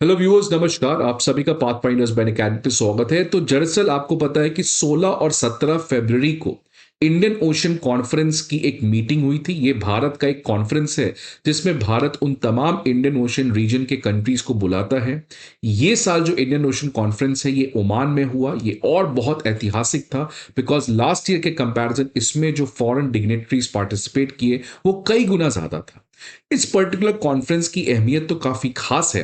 Hello viewers, नमस्कार। आप सभी का पाथफाइंडर्स बैन अकेडमी पे स्वागत है। तो दरअसल आपको पता है कि 16 और 17 फरवरी को इंडियन ओशन कॉन्फ्रेंस की एक मीटिंग हुई थी। ये भारत का एक कॉन्फ्रेंस है जिसमें भारत उन तमाम इंडियन ओशन रीजन के कंट्रीज को बुलाता है। ये साल जो इंडियन ओशन कॉन्फ्रेंस है ये ओमान में हुआ। ये और बहुत ऐतिहासिक था बिकॉज लास्ट ईयर के कंपैरिजन इसमें जो फॉरेन डिग्नेटरीज पार्टिसिपेट किए वो कई गुना ज्यादा था। इस पर्टिकुलर कॉन्फ्रेंस की अहमियत तो काफी खास है,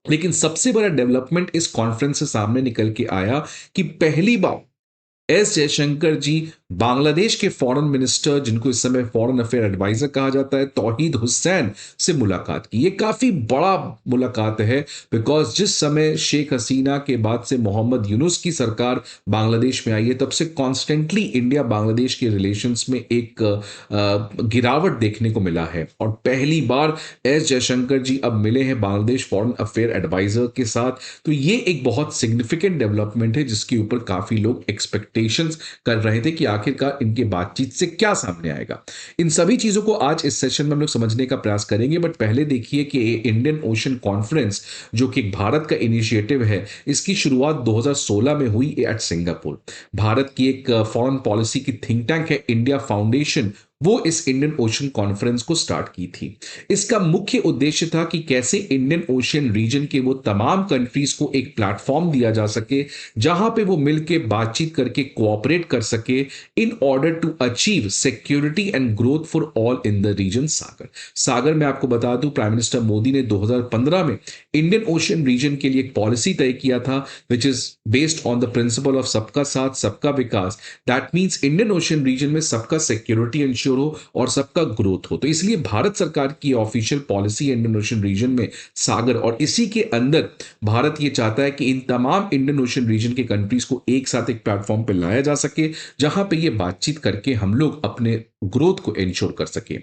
लेकिन सबसे बड़ा डेवलपमेंट इस कॉन्फ्रेंस से सामने निकल के आया कि पहली बार एस जयशंकर जी बांग्लादेश के फॉरेन मिनिस्टर, जिनको इस समय फॉरेन अफेयर एडवाइजर कहा जाता है, तौहीद हुसैन से मुलाकात की। ये काफी बड़ा मुलाकात है बिकॉज जिस समय शेख हसीना के बाद से मोहम्मद यूनुस की सरकार बांग्लादेश में आई है तब से कॉन्स्टेंटली इंडिया बांग्लादेश के रिलेशंस में एक गिरावट देखने को मिला है। और पहली बार एस जयशंकर जी अब मिले हैं बांग्लादेश फॉरेन अफेयर एडवाइजर के साथ। तो ये एक बहुत सिग्निफिकेंट डेवलपमेंट है जिसके ऊपर काफी लोग एक्सपेक्टेशंस कर रहे थे कि आखिरकार इनके बातचीत से क्या सामने आएगा। इन सभी चीजों को आज इस सेशन में हम लोग समझने का प्रयास करेंगे, बट पहले देखिए कि इंडियन ओशन कॉन्फ्रेंस जो कि भारत का इनिशिएटिव है, इसकी शुरुआत 2016 में हुई एट सिंगापुर। भारत की एक फॉरेन पॉलिसी की थिंक टैंक है इंडिया फाउंडेशन, वो इस इंडियन ओशन कॉन्फ्रेंस को स्टार्ट की थी। इसका मुख्य उद्देश्य था कि कैसे इंडियन ओशन रीजन के वो तमाम कंट्रीज को एक प्लेटफॉर्म दिया जा सके जहां पे वो मिलकर बातचीत करके कोऑपरेट कर सके in order to achieve security and growth for all in the region. Sagar में आपको बता दूं, प्राइम मिनिस्टर मोदी ने 2015 में इंडियन ओशन रीजन के लिए एक पॉलिसी तय किया था which is based on the principle of सबका साथ सबका विकास। That means Indian ocean region में सबका सिक्योरिटी इंश्योर हो और सबका ग्रोथ हो। तो इसलिए भारत सरकार की official policy Indian ocean region में सागर, और इसी के अंदर भारत ये चाहता है कि इन तमाम इंडियन ओशन रीजन के कंट्रीज को एक साथ एक प्लेटफॉर्म पर लाया जा सके जहां पे ये बातचीत करके हम लोग अपने ग्रोथ को इंश्योर कर सके।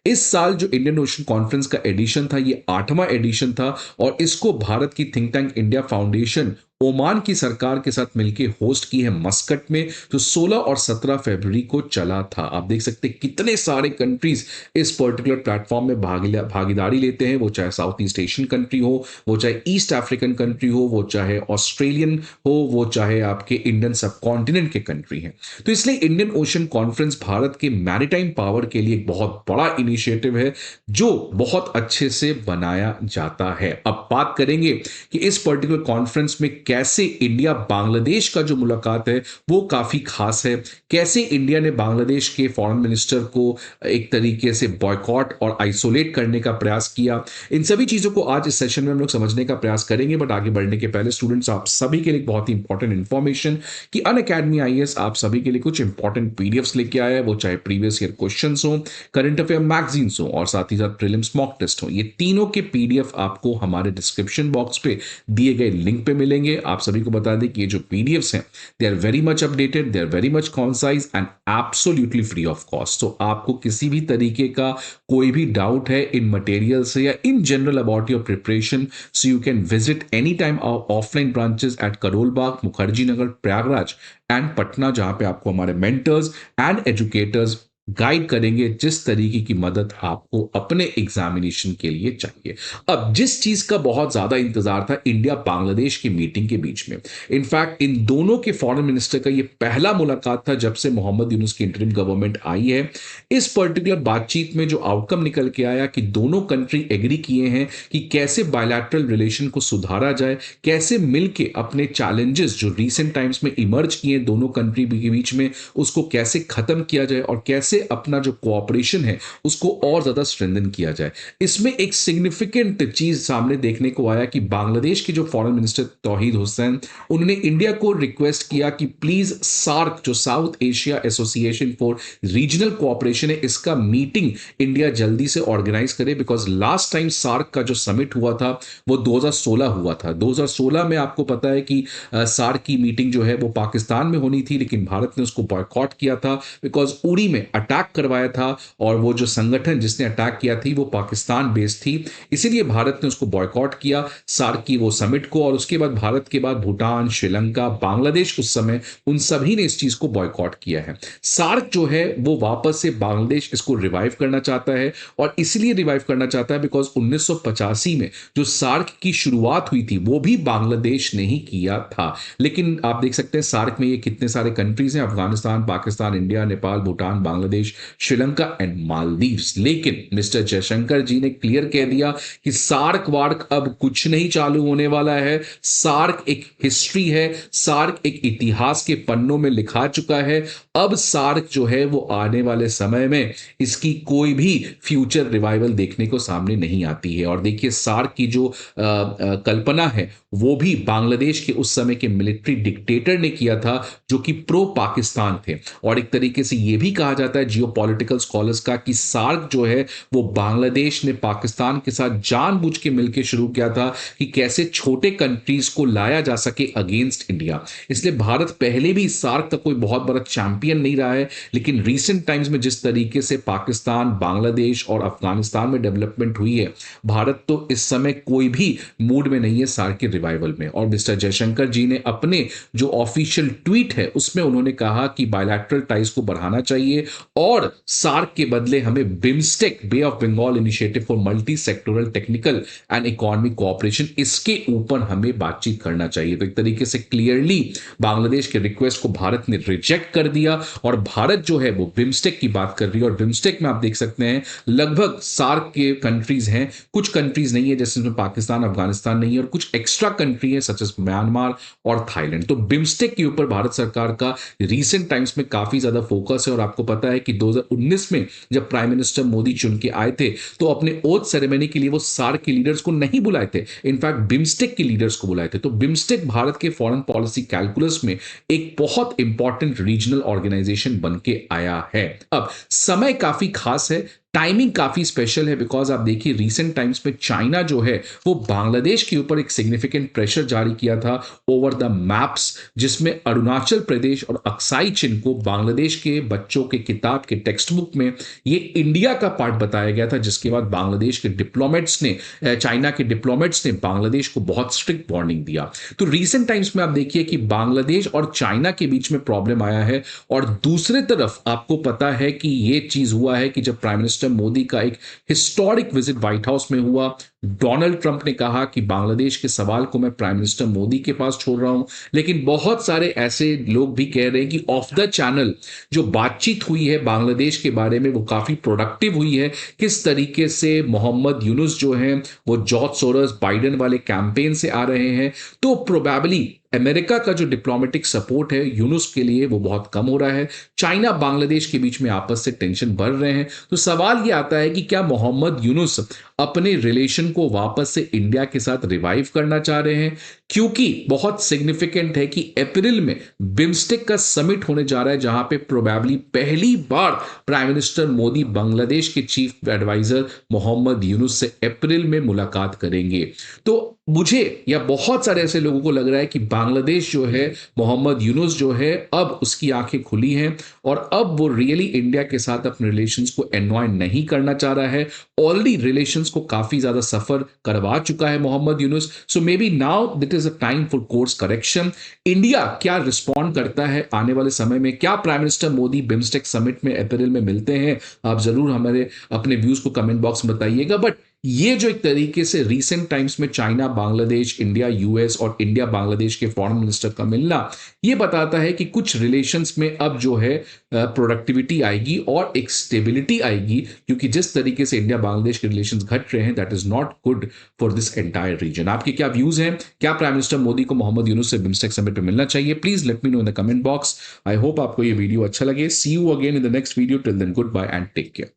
इस साल जो इंडियन ओशन कॉन्फ्रेंस का एडिशन था ये 8वां एडिशन था और इसको भारत की think tank India foundation Oman की सरकार के साथ मिलकर होस्ट की है मस्कट में, जो 16 और 17 फरवरी को चला था। आप देख सकते हैं कितने सारे कंट्रीज इस पर्टिकुलर प्लेटफॉर्म में भागीदारी लेते हैं, वो चाहे साउथ ईस्ट एशियन कंट्री हो, वो चाहे ईस्ट अफ्रीकन कंट्री हो, वो चाहे ऑस्ट्रेलियन हो, वो चाहे आपके इंडियन सब कॉन्टिनेंट के कंट्री हैं। तो इसलिए इंडियन ओशन कॉन्फ्रेंस भारत के मैरीटाइम पावर के लिए एक बहुत बड़ा इनिशिएटिव है जो बहुत अच्छे से बनाया जाता है। अब बात करेंगे कि इस पर्टिकुलर कॉन्फ्रेंस में कैसे इंडिया बांग्लादेश का जो मुलाकात है वो काफी खास है, कैसे इंडिया ने बांग्लादेश के फॉरेन मिनिस्टर को एक तरीके से बॉयकॉट और आइसोलेट करने का प्रयास किया। इन सभी चीजों को आज इस सेशन में हम लोग समझने का प्रयास करेंगे, बट आगे बढ़ने के पहले स्टूडेंट्स, आप सभी के लिए बहुत ही इंपॉर्टेंट इंफॉर्मेशन कि अनअकैडमी आईएएस आप सभी के लिए कुछ इंपॉर्टेंट पीडीएफ्स लेके आया है। वो चाहे प्रीवियस ईयर क्वेश्चंस हो, करंट अफेयर मैगजीन्स हो और साथ ही साथ प्रीलिम्स मॉक टेस्ट हो, ये तीनों के पीडीएफ आपको हमारे डिस्क्रिप्शन बॉक्स पे दिए गए लिंक पे मिलेंगे। आप सभी को बता दें कि ये जो पीडीएफ्स हैं they are very much updated, they are very much concise and absolutely free of cost. तो आपको किसी भी तरीके का कोई भी डाउट है इन मटेरियल से या इन general about your preparation, so you can visit any time our offline branches at Karol Bagh, Mukherjee Nagar, Prayagraj and Patna, जहां पे आपको हमारे मेंटर्स एंड एजुकेटर्स गाइड करेंगे जिस तरीके की मदद आपको अपने एग्जामिनेशन के लिए चाहिए। अब जिस चीज का बहुत ज्यादा इंतजार था इंडिया बांग्लादेश की मीटिंग के बीच में, इनफैक्ट इन दोनों के फॉरेन मिनिस्टर का ये पहला मुलाकात था जब से मोहम्मद यूनुस की इंटरिम गवर्नमेंट आई है। इस पर्टिकुलर बातचीत में जो आउटकम निकल के आया कि दोनों कंट्री एग्री किए हैं कि कैसे बायलैटरल रिलेशन को सुधारा जाए, कैसे मिलके अपने चैलेंजेस जो रिसेंट टाइम्स में इमर्ज किए दोनों कंट्री के बीच में उसको कैसे खत्म किया जाए और कैसे अपना जो कोऑपरेशन है उसको और ज्यादा स्ट्रेंथन किया जाए। इसमें एक सिग्निफिकेंट चीज सामने देखने को आया कि बांग्लादेश के जो फॉरेन मिनिस्टर तौहीद हुसैन, उन्होंने इंडिया को रिक्वेस्ट किया कि प्लीज सार्क, जो south Asia association for regional cooperation है, इसका मीटिंग इंडिया जल्दी से ऑर्गेनाइज करे बिकॉज लास्ट टाइम सार्क का जो समिट हुआ था वो 2016 हुआ था। 2016 में आपको पता है कि सार्क की मीटिंग जो है वो पाकिस्तान में होनी थी, लेकिन भारत ने उसको बॉयकॉट किया था बिकॉज उड़ी में अटैक करवाया था और वो जो संगठन जिसने अटैक किया थी वो पाकिस्तान बेस्ड थी, इसीलिए भारत ने उसको बॉयकॉट किया सार्क की वो समिट को। और उसके बाद भारत के बाद भूटान, श्रीलंका, बांग्लादेश उस समय उन सभी ने इस चीज को बॉयकॉट किया है। सार्क जो है वो वापस से बांग्लादेश इसको रिवाइव करना चाहता है और इसलिए रिवाइव करना चाहता है बिकॉज 1985 में जो सार्क की शुरुआत हुई थी वो भी बांग्लादेश ने ही किया था। लेकिन आप देख सकते हैं सार्क में ये कितने सारे कंट्रीज हैं, अफगानिस्तान, पाकिस्तान, इंडिया, नेपाल, भूटान, बांग्लादेश, श्रीलंका एंड मालदीव्स। लेकिन मिस्टर जयशंकर जी ने क्लियर कह दिया कि सार्क वार्क अब कुछ नहीं चालू होने वाला है। सार्क एक हिस्ट्री है, सार्क एक इतिहास के पन्नों में लिखा चुका है। अब सार्क जो है वो आने वाले समय में इसकी कोई भी फ्यूचर रिवाइवल देखने को सामने नहीं आती है। और देखिए सार्क की जो कल्पना है वो भी बांग्लादेश के उस समय के मिलिट्री डिक्टेटर ने किया था जो कि प्रो पाकिस्तान थे। और एक तरीके से यह भी कहा जाता है जियोपॉलिटिकल स्कॉलर्स का कि सार्क जो है वो बांग्लादेश ने पाकिस्तान के साथ जानबूझ के मिलकर शुरू किया था कि कैसे छोटे कंट्रीज को लाया जा सके अगेंस्ट इंडिया। इसलिए भारत पहले भी सार्क का कोई बहुत बड़ा चैंपियन नहीं रहा है, लेकिन रीसेंट टाइम्स में जिस तरीके से पाकिस्तान, बांग्लादेश और अफगानिस्तान में डेवलपमेंट हुई है, भारत तो इस समय कोई भी मूड में नहीं है सार्क के रिवाइवल में। और मिस्टर जयशंकर जी ने अपने जो ऑफिशियल ट्वीट है उसमें उन्होंने कहा कि बायलैटरल टाइज को बढ़ाना चाहिए और सार्क के बदले हमें BIMSTEC, Bay of Bengal initiative for multi sectoral technical and economic cooperation, इसके ऊपर हमें बातचीत करना चाहिए। तो एक तरीके से क्लियरली बांग्लादेश के रिक्वेस्ट को भारत ने रिजेक्ट कर दिया और भारत जो है वो बिम्स्टेक की बात कर रही है। और बिम्स्टेक में आप देख सकते हैं लगभग सार्क के कंट्रीज हैं, कुछ कंट्रीज नहीं है जैसे इसमें पाकिस्तान, अफगानिस्तान नहीं है, और कुछ एक्स्ट्रा कंट्री है सच एज म्यांमार और थाईलैंड। तो बिम्स्टेक के ऊपर भारत सरकार का रीसेंट टाइम्स में काफी ज्यादा फोकस है। और आपको पता है कि 2019 में जब प्राइम मिनिस्टर मोदी चुन के आए थे तो अपने ओथ सेरेमनी के लिए वो सार्क के लीडर्स को नहीं बुलाए थे, इनफैक्ट बिम्स्टेक के लीडर्स को बुलाए थे। तो बिम्स्टेक भारत के फॉरेन पॉलिसी कैलकुलस में एक बहुत इंपॉर्टेंट रीजनल ऑर्गेनाइजेशन बन के आया है। अब समय काफी खास है, टाइमिंग काफी स्पेशल है बिकॉज आप देखिए रीसेंट टाइम्स में चाइना जो है वो बांग्लादेश के ऊपर एक सिग्निफिकेंट प्रेशर जारी किया था ओवर द मैप्स, जिसमें अरुणाचल प्रदेश और अक्साई चिन को बांग्लादेश के बच्चों के किताब के टेक्स्ट बुक में ये इंडिया का पार्ट बताया गया था। जिसके बाद बांग्लादेश के डिप्लोमेट्स ने, चाइना के डिप्लोमेट्स ने बांग्लादेश को बहुत स्ट्रिक्ट वार्निंग दिया। तो रीसेंट टाइम्स में आप देखिए कि बांग्लादेश और चाइना के बीच में प्रॉब्लम आया है। और दूसरे तरफ आपको पता है कि यह चीज हुआ है कि जब प्राइम मिनिस्टर मोदी का एक हिस्टोरिक विजिट व्हाइट हाउस में हुआ, डोनाल्ड ट्रंप ने कहा कि बांग्लादेश के सवाल को मैं प्राइम मिनिस्टर मोदी के पास छोड़ रहा हूं। लेकिन बहुत सारे ऐसे लोग भी कह रहे हैं कि ऑफ द चैनल जो बातचीत हुई है बांग्लादेश के बारे में वो काफी प्रोडक्टिव हुई है। किस तरीके से मोहम्मद यूनुस जो है वो जॉर्ज सोरोस, बाइडेन वाले कैंपेन से आ रहे हैं, तो प्रोबेबली अमेरिका का जो डिप्लोमेटिक सपोर्ट है यूनुस के लिए वो बहुत कम हो रहा है। चाइना बांग्लादेश के बीच में आपस से टेंशन बढ़ रहे हैं। तो सवाल ये आता है कि क्या मोहम्मद यूनुस अपने रिलेशन को वापस से इंडिया के साथ रिवाइव करना चाह रहे हैं, क्योंकि बहुत सिग्निफिकेंट है कि अप्रैल में बिम्स्टेक का समिट होने जा रहा है जहां पे प्रोबेबली पहली बार प्राइम मिनिस्टर मोदी बांग्लादेश के चीफ एडवाइजर मोहम्मद यूनुस से अप्रैल में मुलाकात करेंगे। तो मुझे या बहुत सारे ऐसे लोगों को लग रहा है कि बांग्लादेश जो है, मोहम्मद यूनुस जो है, अब उसकी आंखें खुली हैं और अब वो रियली इंडिया के साथ अपने रिलेशंस को एनवाय नहीं करना चाह रहा है। ऑलरेडी रिलेशंस को काफी ज्यादा सफर करवा चुका है Mohammad Yunus. So may be now that is a time for course correction. India क्या रिस्पॉन्ड करता है आने वाले समय में, क्या prime minister Modi BIMSTEC summit में अप्रैल में मिलते हैं, आप जरूर हमारे अपने व्यूज को कमेंट बॉक्स में बताइएगा। बट ये जो एक तरीके से रीसेंट टाइम्स में चाइना, बांग्लादेश, इंडिया, यूएस और इंडिया बांग्लादेश के फॉरेन मिनिस्टर का मिलना, ये बताता है कि कुछ रिलेशंस में अब जो है प्रोडक्टिविटी आएगी और एक स्टेबिलिटी आएगी, क्योंकि जिस तरीके से इंडिया बांग्लादेश के रिलेशंस घट रहे हैं that is not good for this entire reason. आपके क्या व्यूज हैं? क्या प्राइम मिनिस्टर मोदी को मोहम्मद यूनुस से बिम्स्टेक समिट पे मिलना चाहिए? Please let me know in the comment box. I hope आपको ये वीडियो अच्छा लगे। See you again in the next video. Till then goodbye and take care.